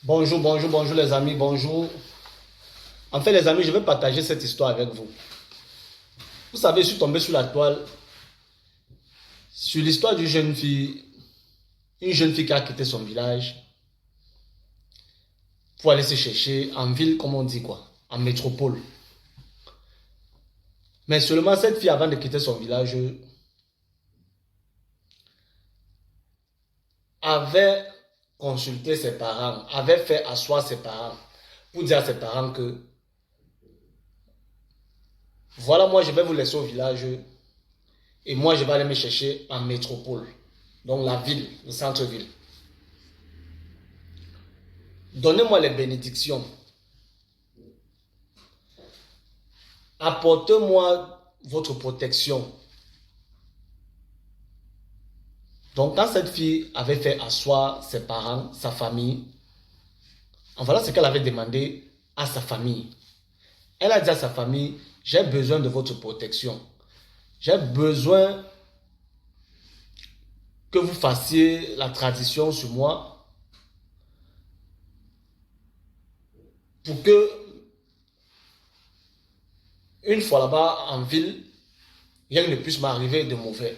Bonjour, bonjour, bonjour les amis, bonjour. En fait, les amis, je vais partager cette histoire avec vous. Vous savez, je suis tombé sur la toile sur l'histoire d'une jeune fille, une jeune fille qui a quitté son village pour aller se chercher en ville, comme on dit quoi, en métropole. Mais seulement cette fille, avant de quitter son village, avait consulté ses parents, avait fait asseoir ses parents pour dire à ses parents que voilà, moi je vais vous laisser au village et moi je vais aller me chercher en métropole, donc la ville, le centre-ville. Donnez-moi les bénédictions. Apportez-moi votre protection. Donc, quand cette fille avait fait asseoir ses parents, sa famille, en voilà ce qu'elle avait demandé à sa famille. Elle a dit à sa famille, j'ai besoin de votre protection. J'ai besoin que vous fassiez la tradition sur moi pour que, une fois là-bas en ville, rien ne puisse m'arriver de mauvais.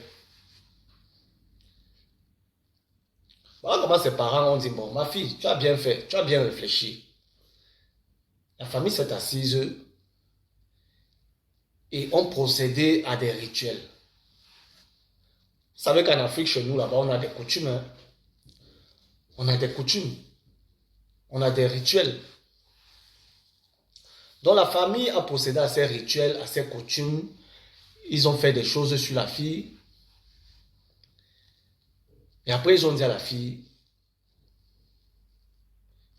Voilà comment ses parents ont dit, bon, ma fille, tu as bien fait, tu as bien réfléchi. La famille s'est assise et ont procédé à des rituels. Vous savez qu'en Afrique, chez nous, là-bas, on a des coutumes. Hein? On a des coutumes. On a des rituels. Donc la famille a procédé à ces rituels, à ces coutumes. Ils ont fait des choses sur la fille. Et après, ils ont dit à la fille,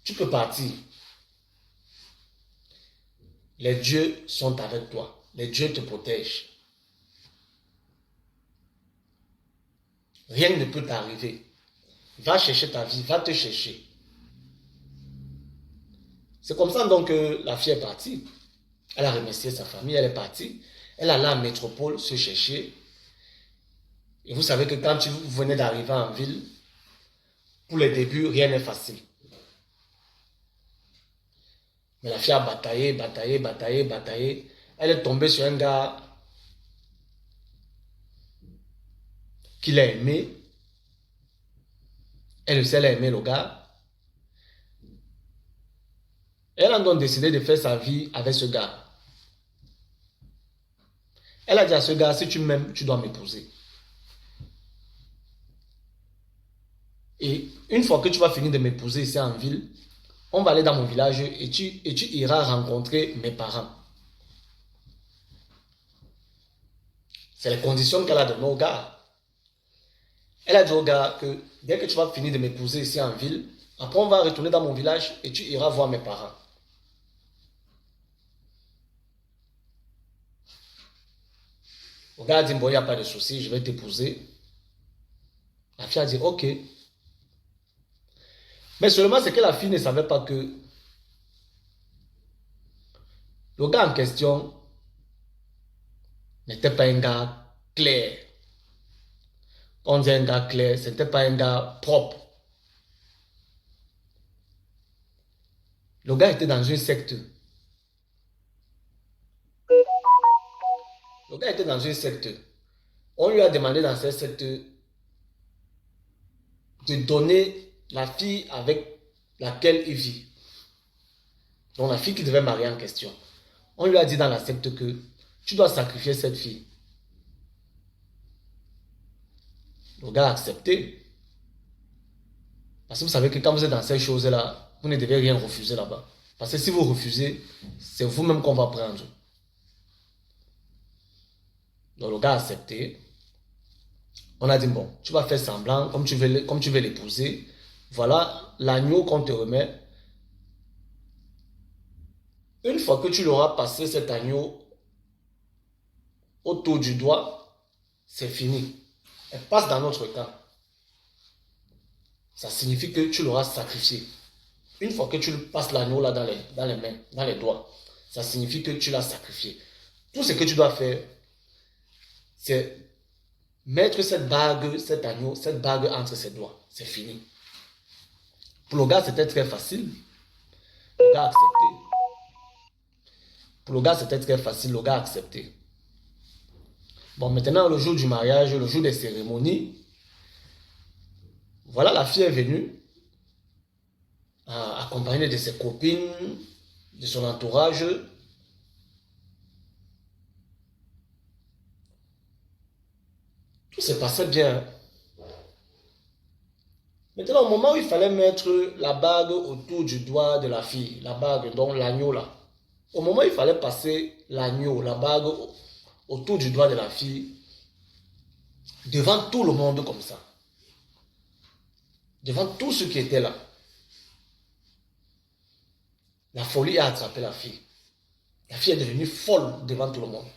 tu peux partir. Les dieux sont avec toi. Les dieux te protègent. Rien ne peut t'arriver. Va chercher ta vie, va te chercher. C'est comme ça donc que la fille est partie. Elle a remercié sa famille, elle est partie. Elle allait en métropole se chercher. Et vous savez que quand vous venez d'arriver en ville, pour les débuts, rien n'est facile. Mais la fille a bataillé, bataillé, bataillé, bataillé. Elle est tombée sur un gars qui l'a aimé. Elle aussi, elle a aimé le gars. Elle a donc décidé de faire sa vie avec ce gars. Elle a dit à ce gars, si tu m'aimes, tu dois m'épouser. Et une fois que tu vas finir de m'épouser ici en ville, on va aller dans mon village et tu iras rencontrer mes parents. C'est les conditions qu'elle a données au gars. Elle a dit au gars que dès que tu vas finir de m'épouser ici en ville, après on va retourner dans mon village et tu iras voir mes parents. Le gars a dit, bon, il n'y a pas de souci, je vais t'épouser. La fille a dit, ok. Mais seulement c'est que la fille ne savait pas que le gars en question n'était pas un gars clair. Quand on dit un gars clair, ce n'était pas un gars propre. Le gars était dans une secte. Le gars était dans une secte. On lui a demandé dans cette secte de donner la fille avec laquelle il vit. Donc la fille qui devait marier en question. On lui a dit dans la secte que tu dois sacrifier cette fille. Le gars a accepté. Parce que vous savez que quand vous êtes dans ces choses-là, vous ne devez rien refuser là-bas. Parce que si vous refusez, c'est vous-même qu'on va prendre. Donc le gars a accepté. On a dit, bon, tu vas faire semblant, comme tu veux l'épouser. Voilà l'agneau qu'on te remet. Une fois que tu l'auras passé cet agneau autour du doigt, c'est fini. Elle passe dans notre camp. Ça signifie que tu l'auras sacrifié. Une fois que tu passes l'agneau là dans les mains, dans les doigts, ça signifie que tu l'as sacrifié. Tout ce que tu dois faire, c'est mettre cette bague, cet agneau, cette bague entre ses doigts. C'est fini. Pour le gars, c'était très facile. Le gars a accepté. Pour le gars, c'était très facile. Le gars a accepté. Bon, maintenant, le jour du mariage, le jour des cérémonies, voilà, la fille est venue, accompagnée de ses copines, de son entourage. Tout se passait bien. Maintenant, au moment où il fallait mettre la bague autour du doigt de la fille, la bague, donc l'agneau là, au moment où il fallait passer l'agneau, la bague autour du doigt de la fille, devant tout le monde comme ça, devant tous ceux qui étaient là, la folie a attrapé la fille. La fille est devenue folle devant tout le monde.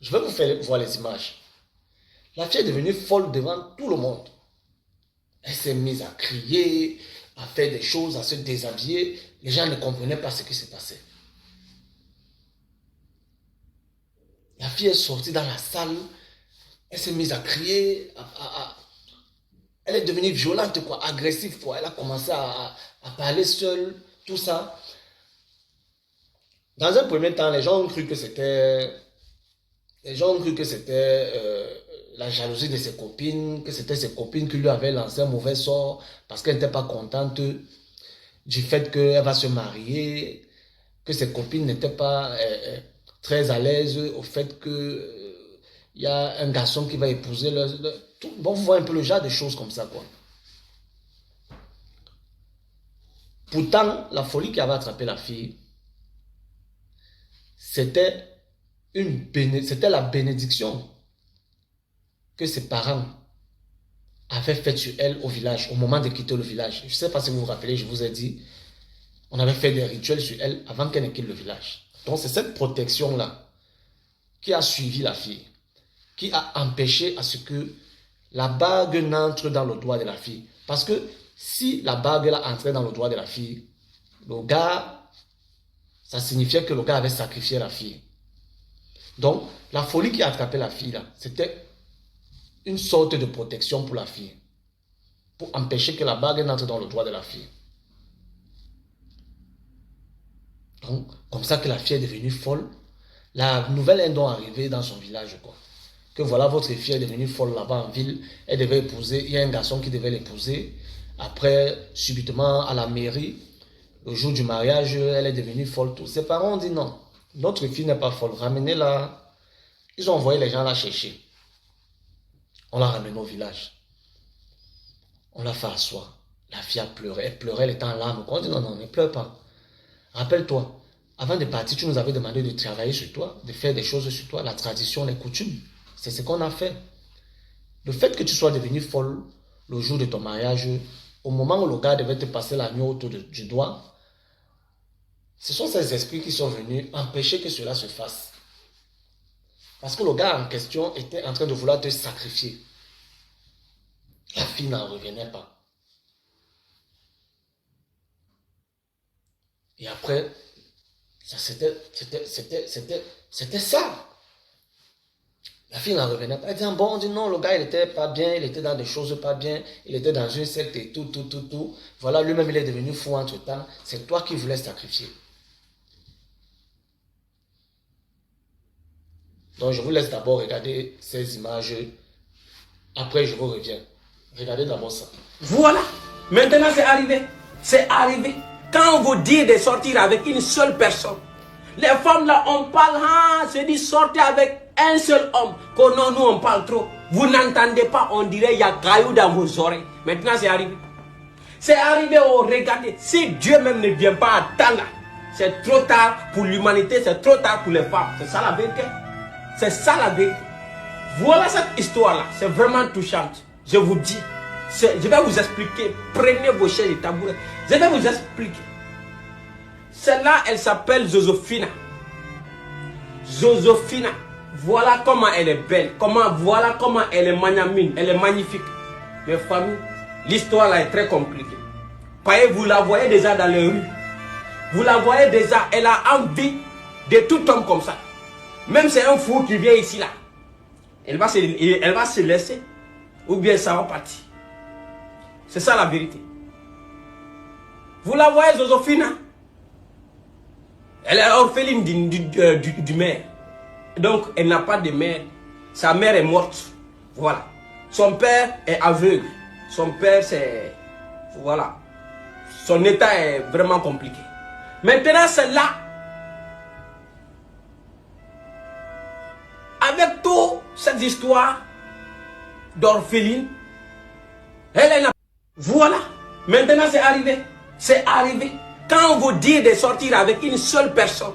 Je vais vous faire voir les images. La fille est devenue folle devant tout le monde. Elle s'est mise à crier, à faire des choses, à se déshabiller. Les gens ne comprenaient pas ce qui se passait. La fille est sortie dans la salle. Elle s'est mise à crier. Elle est devenue violente, quoi, agressive, quoi. Elle a commencé à parler seule, tout ça. Dans un premier temps, les gens ont cru que c'était la jalousie de ses copines, que c'était ses copines qui lui avaient lancé un mauvais sort parce qu'elle n'était pas contente du fait qu'elle va se marier, que ses copines n'étaient pas très à l'aise au fait que il y a un garçon qui va épouser tout. Bon, vous voyez un peu le genre de choses comme ça, quoi. Pourtant, la folie qui avait attrapé la fille, c'était la bénédiction que ses parents avaient faite sur elle au village, au moment de quitter le village. Je ne sais pas si vous vous rappelez, je vous ai dit, on avait fait des rituels sur elle avant qu'elle ne quitte le village. Donc c'est cette protection-là qui a suivi la fille, qui a empêché à ce que la bague n'entre dans le doigt de la fille. Parce que si la bague là entrait dans le doigt de la fille, le gars, ça signifiait que le gars avait sacrifié la fille. Donc, la folie qui a attrapé la fille là, c'était une sorte de protection pour la fille, pour empêcher que la bague n'entre dans le doigt de la fille. Donc, comme ça que la fille est devenue folle, la nouvelle est donc arrivée dans son village, quoi. Que voilà, votre fille est devenue folle là-bas en ville, elle devait épouser, il y a un garçon qui devait l'épouser. Après, subitement, à la mairie, le jour du mariage, elle est devenue folle. Tous ses parents ont dit non, notre fille n'est pas folle, ramenez-la. Ils ont envoyé les gens la chercher. On l'a ramenée au village. On l'a fait asseoir. La fille a pleuré. Elle pleurait, elle était en larmes. On dit non, non, ne pleure pas. Rappelle-toi, avant de partir, tu nous avais demandé de travailler sur toi, de faire des choses sur toi, la tradition, les coutumes. C'est ce qu'on a fait. Le fait que tu sois devenue folle le jour de ton mariage, au moment où le gars devait te passer l'agneau autour du doigt, ce sont ces esprits qui sont venus empêcher que cela se fasse. Parce que le gars en question était en train de vouloir te sacrifier. La fille n'en revenait pas. Et après, c'était ça. La fille n'en revenait pas. Elle dit, bon, on dit non, le gars, il n'était pas bien, il était dans des choses pas bien, il était dans une secte et tout. Voilà, lui-même, il est devenu fou entre-temps. C'est toi qui voulais sacrifier. Donc, je vous laisse d'abord regarder ces images. Après, je vous reviens. Regardez d'abord ça. Voilà. Maintenant, c'est arrivé. C'est arrivé. Quand on vous dit de sortir avec une seule personne, les femmes là, on parle, se dit sortez avec un seul homme. Que non, nous, on parle trop. Vous n'entendez pas, on dirait il y a caillou dans vos oreilles. Maintenant, c'est arrivé. C'est arrivé, regardez. Si Dieu même ne vient pas à temps là, c'est trop tard pour l'humanité, c'est trop tard pour les femmes. C'est ça la vérité. C'est ça la vérité. Voilà cette histoire-là. C'est vraiment touchante. Je vous dis. Je vais vous expliquer. Prenez vos chaises et tabourets. Je vais vous expliquer. Celle-là, elle s'appelle Josephina. Josephina. Voilà comment elle est belle. Voilà comment elle est magnanime. Elle est magnifique. Mes familles, l'histoire là est très compliquée. Vous la voyez déjà dans les rues. Vous la voyez déjà. Elle a envie de tout homme comme ça. Même c'est un fou qui vient ici là. Elle va se laisser. Ou bien ça va partir. C'est ça la vérité. Vous la voyez, Josephine? Elle est orpheline du maire. Donc, elle n'a pas de mère. Sa mère est morte. Voilà. Son père est aveugle. Son père, c'est... Voilà. Son état est vraiment compliqué. Maintenant, c'est là. Avec toute cette histoire d'orpheline, elle n'a... Voilà. Maintenant, c'est arrivé. C'est arrivé. Quand on vous dit de sortir avec une seule personne,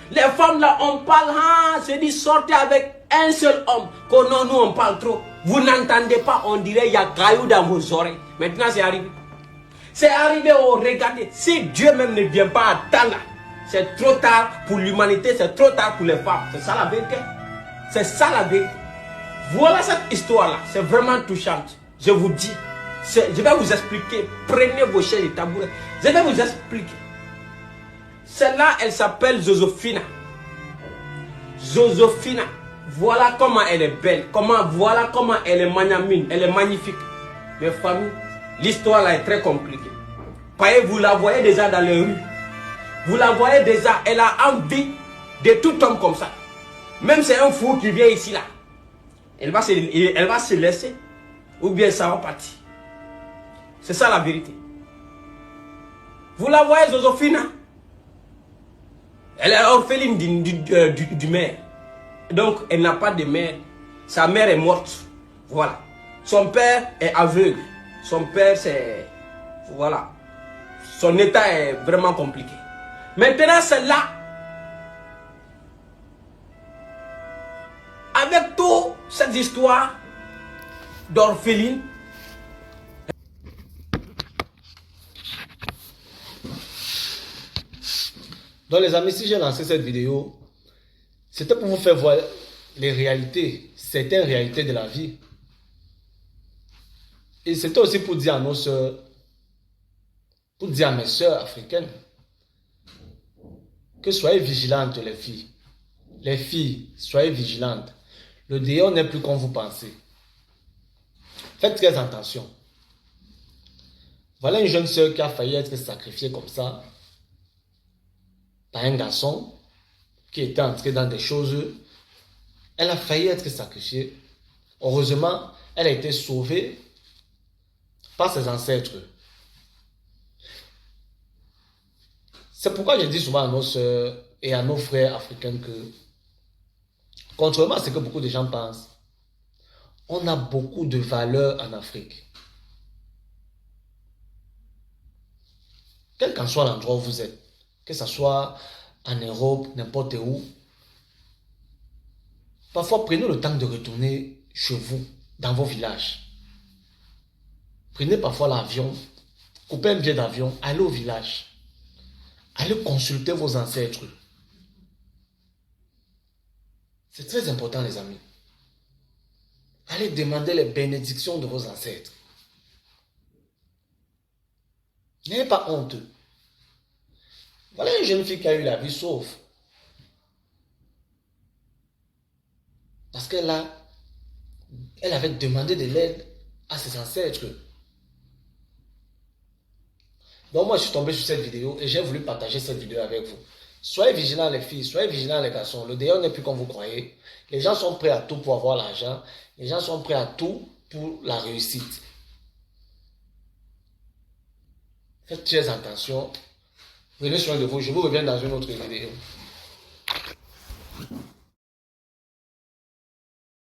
les femmes là, on parle, c'est dit sortir avec un seul homme. Que non, nous on parle trop. Vous n'entendez pas, on dirait il y a caillou dans vos oreilles. Maintenant c'est arrivé. C'est arrivé, oh regardez, si Dieu même ne vient pas à temps là, c'est trop tard pour l'humanité, c'est trop tard pour les femmes. C'est ça la vérité. C'est ça la vérité. Voilà cette histoire là, c'est vraiment touchante. Je vous dis, je vais vous expliquer. Prenez vos chaises et tabourets. Je vais vous expliquer. Celle-là, elle s'appelle Josephine. Josephine. Voilà comment elle est belle. Voilà comment elle est magnanime. Elle est magnifique. Mes familles, l'histoire là est très compliquée. Vous la voyez déjà dans les rues. Vous la voyez déjà. Elle a envie de tout homme comme ça. Même c'est un fou qui vient ici là. Elle va se laisser. Ou bien ça va partir. C'est ça la vérité. Vous la voyez, Josephine? Elle est orpheline du maire. Donc, elle n'a pas de mère. Sa mère est morte. Voilà. Son père est aveugle. Son père, c'est... Voilà. Son état est vraiment compliqué. Maintenant, c'est là. Avec toute cette histoire d'orpheline, Donc les amis, si j'ai lancé cette vidéo, c'était pour vous faire voir les réalités, certaines réalités de la vie. Et c'était aussi pour dire à nos soeurs, pour dire à mes soeurs africaines, que soyez vigilantes les filles. Les filles, soyez vigilantes. Le dehors n'est plus comme vous pensez. Faites très attention. Voilà une jeune soeur qui a failli être sacrifiée comme ça par un garçon qui était entré dans des choses. Elle a failli être sacrifiée. Heureusement, elle a été sauvée par ses ancêtres. C'est pourquoi je dis souvent à nos soeurs et à nos frères africains que, contrairement à ce que beaucoup de gens pensent, on a beaucoup de valeurs en Afrique. Quel qu'en soit l'endroit où vous êtes, que ce soit en Europe, n'importe où, parfois prenez le temps de retourner chez vous, dans vos villages. Prenez parfois l'avion, coupez un billet d'avion, allez au village. Allez consulter vos ancêtres. C'est très important les amis. Allez demander les bénédictions de vos ancêtres. N'ayez pas honte. Voilà une jeune fille qui a eu la vie sauve. Parce qu'elle avait demandé de l'aide à ses ancêtres. Donc moi je suis tombé sur cette vidéo et j'ai voulu partager cette vidéo avec vous. Soyez vigilants les filles, soyez vigilants les garçons. Le dehors n'est plus comme vous croyez. Les gens sont prêts à tout pour avoir l'argent. Les gens sont prêts à tout pour la réussite. Faites très attention. Prenez soin de vous. Je vous reviens dans une autre vidéo.